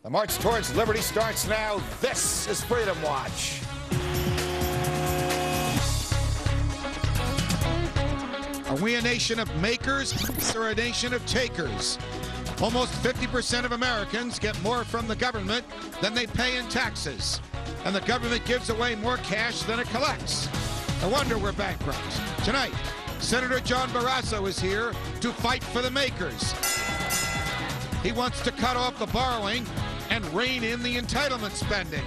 The march towards liberty starts now. This is Freedom Watch. Are we a nation of makers or a nation of takers? Almost 50% of Americans get more from the government than they pay in taxes. And the government gives away more cash than it collects. No wonder we're bankrupt. Tonight, Senator John Barrasso is here to fight for the makers. He wants to cut off the borrowing and rein in the entitlement spending.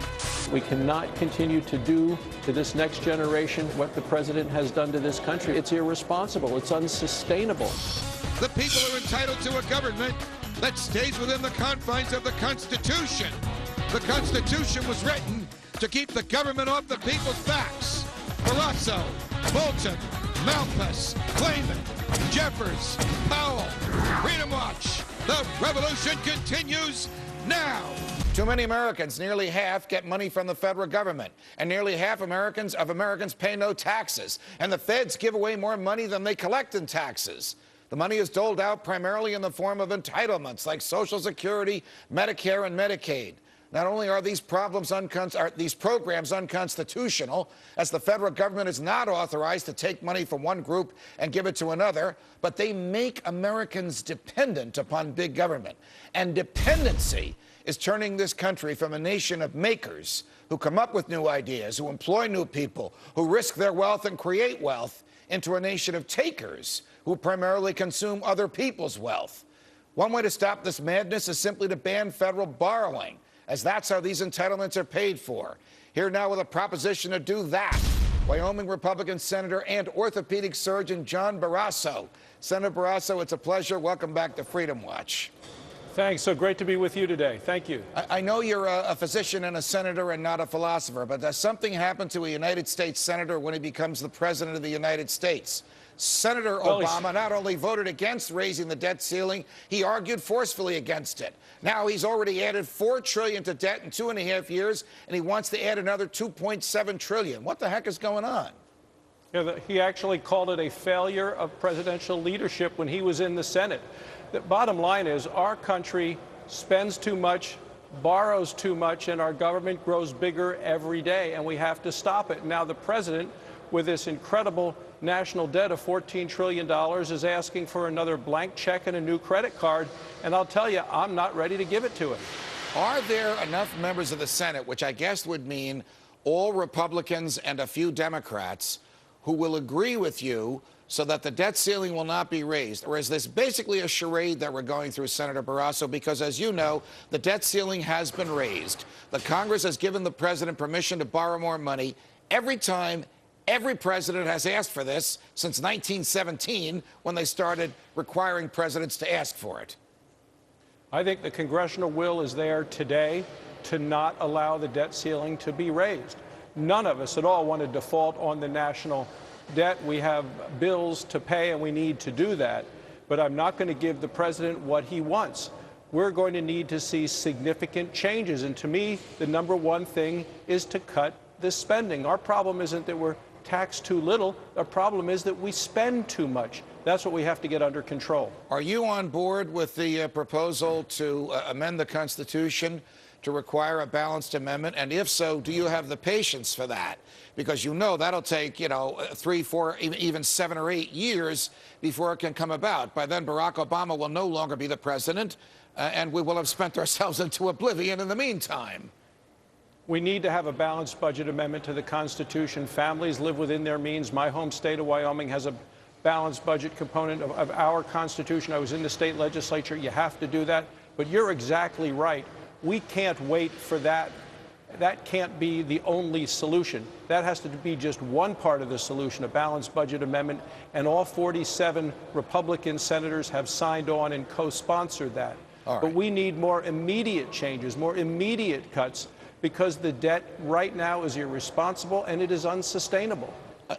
We cannot continue to do to this next generation what the president has done to this country. It's irresponsible. It's unsustainable. The people are entitled to a government that stays within the confines of the Constitution. The Constitution was written to keep the government off the people's backs. Barrasso, Bolton, Malpass, Clayman, Jeffers, Powell, Freedom Watch. The revolution continues now. Too many Americans, nearly half, get money from the federal government. And nearly half of Americans pay no taxes. And the feds give away more money than they collect in taxes. The money is doled out primarily in the form of entitlements like Social Security, Medicare, and Medicaid. Not only are these programs unconstitutional, as the federal government is not authorized to take money from one group and give it to another, but they make Americans dependent upon big government. And dependency is turning this country from a nation of makers who come up with new ideas, who employ new people, who risk their wealth and create wealth, into a nation of takers who primarily consume other people's wealth. One way to stop this madness is simply to ban federal borrowing, as that's how these entitlements are paid for. Here now with a proposition to do that, Wyoming Republican Senator and orthopedic surgeon John Barrasso. Senator Barrasso, it's a pleasure. Welcome back to Freedom Watch. Thanks. So great to be with you today. Thank you. I know you're a physician and a senator and not a philosopher, but does something happen to a United States senator when he becomes the president of the United States? Senator Obama not only voted against raising the debt ceiling, he argued forcefully against it. Now he's already added $4 trillion to debt in 2.5 years, and he wants to add another $2.7 trillion. What the heck is going on? Yeah, he actually called it a failure of presidential leadership when he was in the Senate. The bottom line is our country spends too much, borrows too much, and our government grows bigger every day, and we have to stop it. Now the president, with this incredible national debt of $14 trillion, is asking for another blank check and a new credit card, and I'll tell you, I'm not ready to give it to him. Are there enough members of the Senate, which I guess would mean all Republicans and a few Democrats, who will agree with you so that the debt ceiling will not be raised? Or is this basically a charade that we're going through, Senator Barrasso? Because, as you know, the debt ceiling has been raised. The Congress has given the president permission to borrow more money every time. Every president has asked for this since 1917, when they started requiring presidents to ask for it. I think the congressional will is there today to not allow the debt ceiling to be raised. None of us at all want to default on the national debt. We have bills to pay, and we need to do that. But I'm not going to give the president what he wants. We're going to need to see significant changes. And to me, the number one thing is to cut the spending. Our problem isn't that we're taxed too little. The problem is that we spend too much. That's what we have to get under control. Are you on board with the proposal to amend the Constitution to require a balanced amendment? And if so, do you have the patience for that? Because you know that'll take, 3, 4, even 7 or 8 years before it can come about. By then, Barack Obama will no longer be the president, and we will have spent ourselves into oblivion in the meantime. We need to have a balanced budget amendment to the Constitution. Families live within their means. My home state of Wyoming has a balanced budget component of our Constitution. I was in the state legislature. You have to do that. But you're exactly right. We can't wait for that. That can't be the only solution. That has to be just one part of the solution, a balanced budget amendment, and all 47 Republican senators have signed on and co-sponsored that. But we need more immediate changes, more immediate cuts, because the debt right now is irresponsible and it is unsustainable.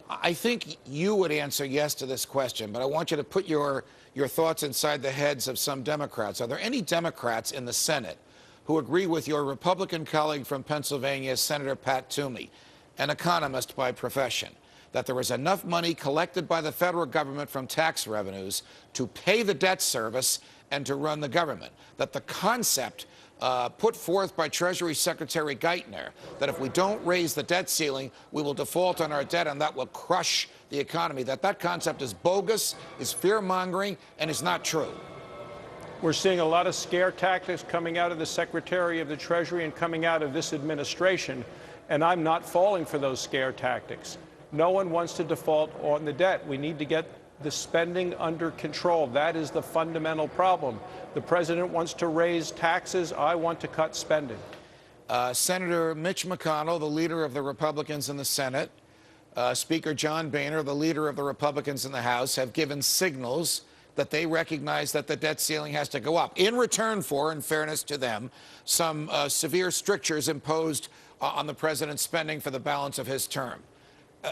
I think you would answer yes to this question, but I want you to put your thoughts inside the heads of some Democrats. Are there any Democrats in the Senate who agree with your Republican colleague from Pennsylvania, Senator Pat Toomey, an economist by profession, that there is enough money collected by the federal government from tax revenues to pay the debt service and to run the government, that the concept put forth by Treasury Secretary Geithner, that if we don't raise the debt ceiling, we will default on our debt and that will crush the economy, that concept is bogus, is fear-mongering, and is not true. We're seeing a lot of scare tactics coming out of the Secretary of the Treasury and coming out of this administration, and I'm not falling for those scare tactics. No one wants to default on the debt. We need to get the spending under control. That is the fundamental problem. The president wants to raise taxes. I want to cut spending. Senator Mitch McConnell, the leader of the Republicans in the Senate, Speaker John Boehner, the leader of the Republicans in the House, have given signals that they recognize that the debt ceiling has to go up, in return for, in fairness to them, some severe strictures imposed on the president's spending for the balance of his term.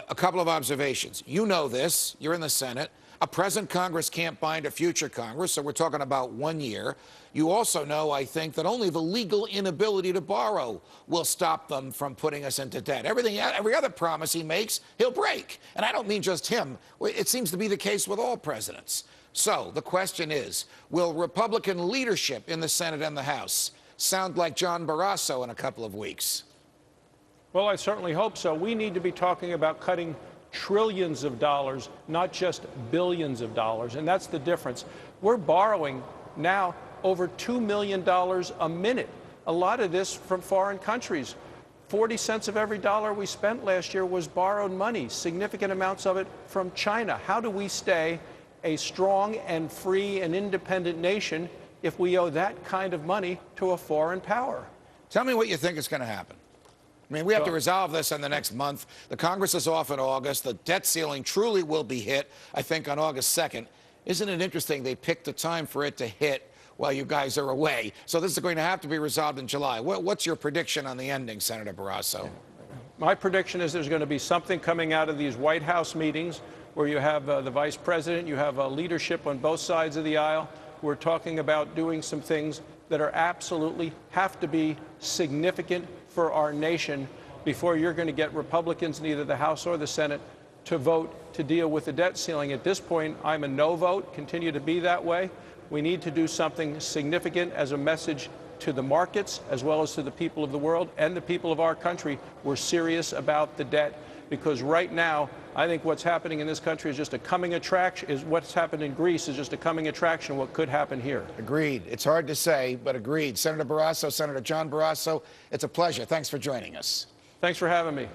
A couple of observations. You know this. You're in the Senate. A present Congress can't bind a future Congress, so we're talking about 1 year. You also know, I think, that only the legal inability to borrow will stop them from putting us into debt. Every other promise he makes, he'll break. And I don't mean just him. It seems to be the case with all presidents. So the question is, will Republican leadership in the Senate and the House sound like John Barrasso in a couple of weeks? Well, I certainly hope so. We need to be talking about cutting trillions of dollars, not just billions of dollars. And that's the difference. We're borrowing now over $2 million a minute. A lot of this from foreign countries. 40 cents of every dollar we spent last year was borrowed money, significant amounts of it from China. How do we stay a strong and free and independent nation if we owe that kind of money to a foreign power? Tell me what you think is going to happen. I mean, we have to resolve this in the next month. The Congress is off in August. The debt ceiling truly will be hit, I think, on August 2nd. Isn't it interesting they picked the time for it to hit while you guys are away? So this is going to have to be resolved in July. What's your prediction on the ending, Senator Barrasso? My prediction is there's going to be something coming out of these White House meetings where you have the vice president, you have leadership on both sides of the aisle. We're talking about doing some things that are absolutely have to be significant for our nation before you're going to get Republicans in either the House or the Senate to vote to deal with the debt ceiling. At this point, I'm a no vote, continue to be that way. We need to do something significant as a message to the markets as well as to the people of the world and the people of our country. We're serious about the debt because right now, I think what's happening in this country is just a coming attraction, is what's happened in Greece is just a coming attraction of what could happen here. Agreed. It's hard to say, but agreed. Senator Barrasso, Senator John Barrasso, it's a pleasure. Thanks for joining us. Thanks for having me.